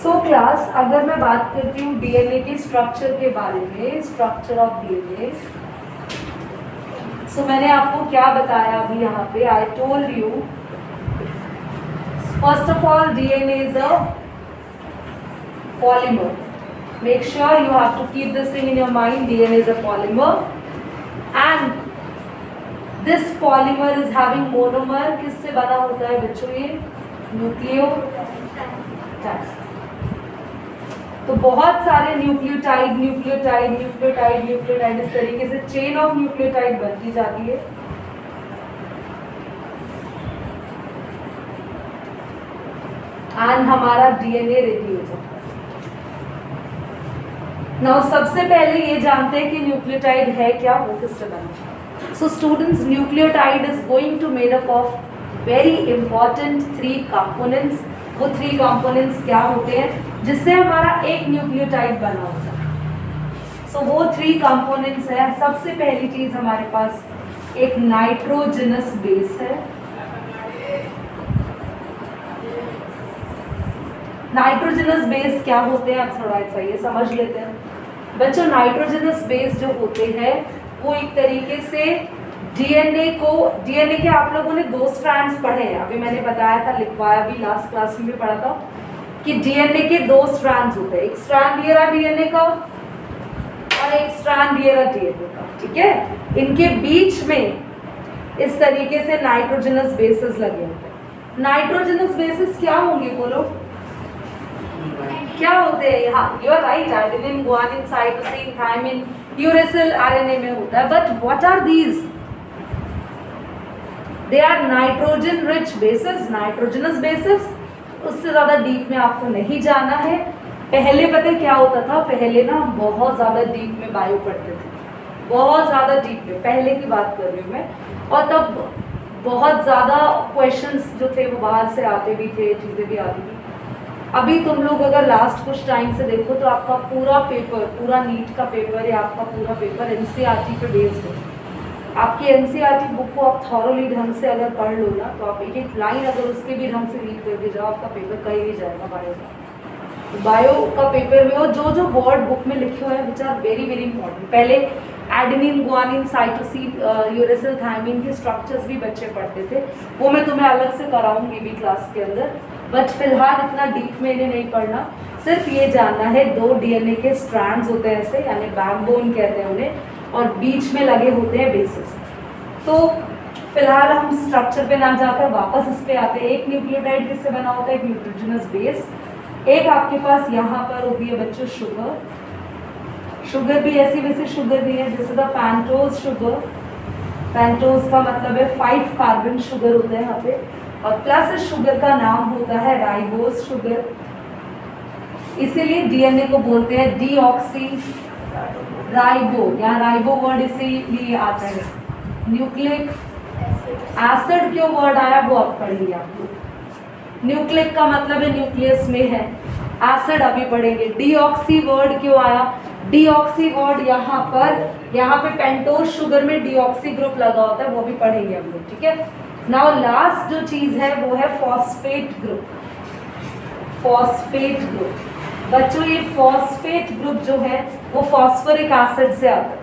So class, अगर मैं बात करती हूँ डीएनए के स्ट्रक्चर के बारे में, स्ट्रक्चर ऑफ डीएनए, सो मैंने आपको क्या बताया अभी यहाँ पे, I told you first of all DNA is a polymer. Make sure you have to keep this thing in your mind. DNA is a polymer and this polymer is having monomer. किससे बना होता है बच्चों ये? Nucleotide. तो बहुत सारे nucleotide nucleotide nucleotide nucleotide इस तरीके से चेन ऑफ न्यूक्लियोटाइड बनती जाती है. एंड हमारा डीएनए रेडी हो जाता है. नाउ सबसे पहले ये जानते हैं कि न्यूक्लियोटाइड है क्या, वो किससे बनता है. So students, nucleotide is going to made up of very important 3 components. वो 3 कंपोनेंट्स क्या होते हैं जिससे हमारा एक न्यूक्लियोटाइड बना होता है. सो वो 3 कंपोनेंट्स है. सबसे पहली चीज हमारे पास एक नाइट्रोजनस बेस है. नाइट्रोजनस बेस क्या होते हैं, आप थोड़ा सा ये समझ लेते हैं बच्चों. नाइट्रोजनस बेस जो होते हैं वो एक तरीके से डीएनए के आप लोगों ने 2 स्ट्रैंड्स पढ़े हैं. अभी मैंने बताया था, लिखवाया भी, लास्ट क्लास में भी पढ़ा था कि डीएनए के 2 स्ट्रैंड्स होते हैं. एक स्ट्रैंड ये रहा डीएनए का और एक स्ट्रैंड ये रहा डीएनए का. ठीक है, इनके बीच में इस तरीके से नाइट्रोजनस बेसेस लगे होते हैं. नाइट्रोजनस बेसेस क्या होंगे बोलो, क्या होते हैं? हाँ, you are right. Adenine, guanine, cytosine, thymine, uracil RNA में होता है. But what are these? They are nitrogen rich bases, nitrogenous bases. उससे ज़्यादा डीप में आपको नहीं जाना है. पहले पता क्या होता था, पहले ना बहुत ज़्यादा डीप में बायो पढ़ते थे, बहुत ज़्यादा डीप में, पहले की बात कर रही हूँ मैं. और तब बहुत ज़्यादा क्वेश्चंस जो थे वो बाहर से आते भी थे, चीज़ें भी आती थी. अभी तुम लोग अगर लास्ट कुछ टाइम से देखो तो आपका पूरा पेपर, पूरा नीट का पेपर या आपका पूरा पेपर एनसीईआरटी पे बेस्ड है. आपकी एनसीईआरटी बुक को आप थॉरोली ढंग से अगर पढ़ लो ना, तो आप एक एक लाइन अगर उसके भी ढंग से रीड करके जाओ, आपका पेपर कहीं भी जाएगा बायो का. बायो का पेपर में और जो जो वर्ड बुक में लिखे हुए हैं which are very very important. पहले adenine, guanine, cytosine, uracil, thymine के स्ट्रक्चर्स भी बच्चे पढ़ते थे. वो मैं तुम्हें अलग से कराऊंगी भी क्लास के अंदर. बट फिलहाल इतना डीप में इन्हें नहीं पढ़ना. सिर्फ ये जानना है 2 डीएनए के स्ट्रैंड्स होते हैं ऐसे, यानी बैकबोन कहते हैं उन्हें, और बीच में लगे होते हैं बेसिस. तो फिलहाल हम स्ट्रक्चर पे ना जाकर वापस इस पे आते हैं. एक न्यूक्लियोटाइड किससे बना होता है? एक नाइट्रोजनस बेस. एक आपके पास यहाँ पर होती है बच्चों शुगर. शुगर भी ऐसी वैसी शुगर भी है, जैसे द पेंटोज शुगर. पेंटोज का मतलब है 5 कार्बन शुगर होते हैं यहाँ पे, और प्लस इस शुगर का नाम होता है राइबोज शुगर. इसीलिए डीएनए को बोलते हैं डीऑक्सी राइबो. यहाँ राइबो वर्ड इसीलिए आता है. न्यूक्लिक एसिड क्यों वर्ड आया वो अब पढ़ेंगे आप लोग. न्यूक्लिक का मतलब है न्यूक्लियस में है, एसिड अभी पढ़ेंगे. डीऑक्सी वर्ड क्यों आया? डीऑक्सी वर्ड यहाँ पे पेंटोज शुगर में डीऑक्सी ग्रुप लगा होता है, वो भी पढ़ेंगे हम लोग. ठीक है. नाउ लास्ट जो चीज है वो है फॉस्फेट ग्रुप. फॉस्फेट ग्रुप बच्चों, ये फॉस्फेट ग्रुप जो है वो फॉस्फोरिक एसिड से आता है.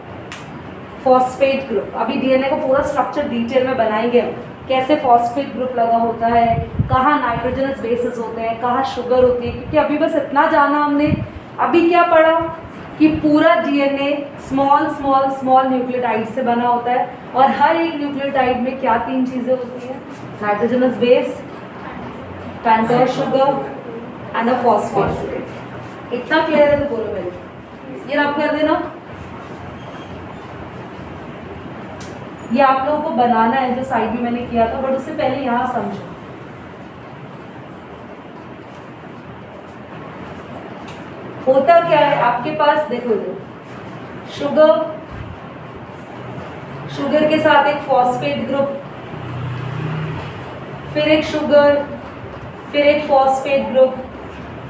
फॉस्फेट ग्रुप अभी डीएनए का पूरा स्ट्रक्चर डिटेल में बनाएंगे हम, कैसे फॉस्फेट ग्रुप लगा होता है, कहाँ नाइट्रोजनस बेसेस होते हैं, कहाँ शुगर होती है. क्योंकि अभी बस इतना जाना हमने. अभी क्या पढ़ा कि पूरा DNA small small small nucleotide से बना होता है, और हर एक न्यूक्लियोटाइड में क्या 3 चीज़ें होती हैं? Nitrogenous base, pentose sugar and a phosphate. इतना क्लियर है तो बोलो मेरे. ये रब कर देना. ये आप लोगों को बनाना है जो साइड में मैंने किया था, बट उससे पहले यहाँ समझो. होता क्या है आपके पास, देखो शुगर के साथ एक फॉस्फेट ग्रुप, फिर एक शुगर, फिर एक फॉस्फेट ग्रुप,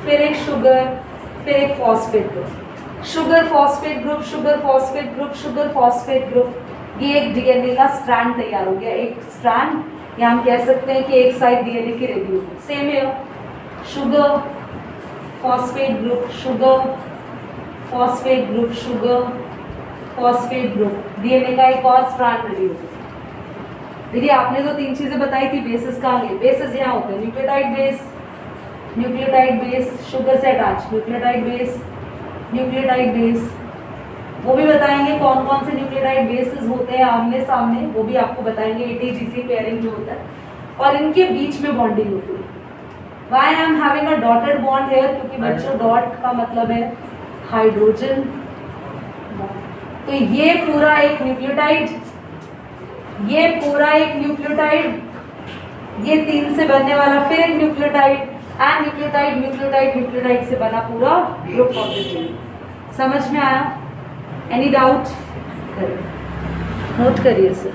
फिर एक शुगर, फिर एक phosphate group. Sugar phosphate group, sugar phosphate group, sugar phosphate group. ये एक डीएनए का स्ट्रैंड तैयार हो गया. एक स्ट्रैंड या हम कह सकते हैं कि एक साइड डीएनए की रेडी होगी. सेम है sugar phosphate group sugar, phosphate group sugar, phosphate group. DNA का एक और स्ट्रैंड रेडी होता है। देखिए आपने तो 3 चीजें बताई थी, बेसिस कहाँ गए? बेसिस यहाँ होते हैं, nucleotide base, nucleotide base, sugar से attach, nucleotide base, nucleotide base. वो भी बताएंगे कौन कौन से न्यूक्लियोटाइड बेसिस होते हैं आमने सामने, वो भी आपको बताएंगे। एटीजीसी पेयरिंग जो होता है और इनके बीच में बॉन्डिंग होती है। Why I am having a dotted bond here, क्योंकि बच्चों डॉट का मतलब है हाइड्रोजन। तो ये पूरा एक न्यूक्लियोटाइड, ये पूरा एक न्यूक्लियोटाइड, ये 3 से बनने वाला फिर एक nucleotide, and nucleotide nucleotide nucleotide से बना पूरा ग्रुप ऑफ द। समझ में आया? Any doubt? नोट करिए सर।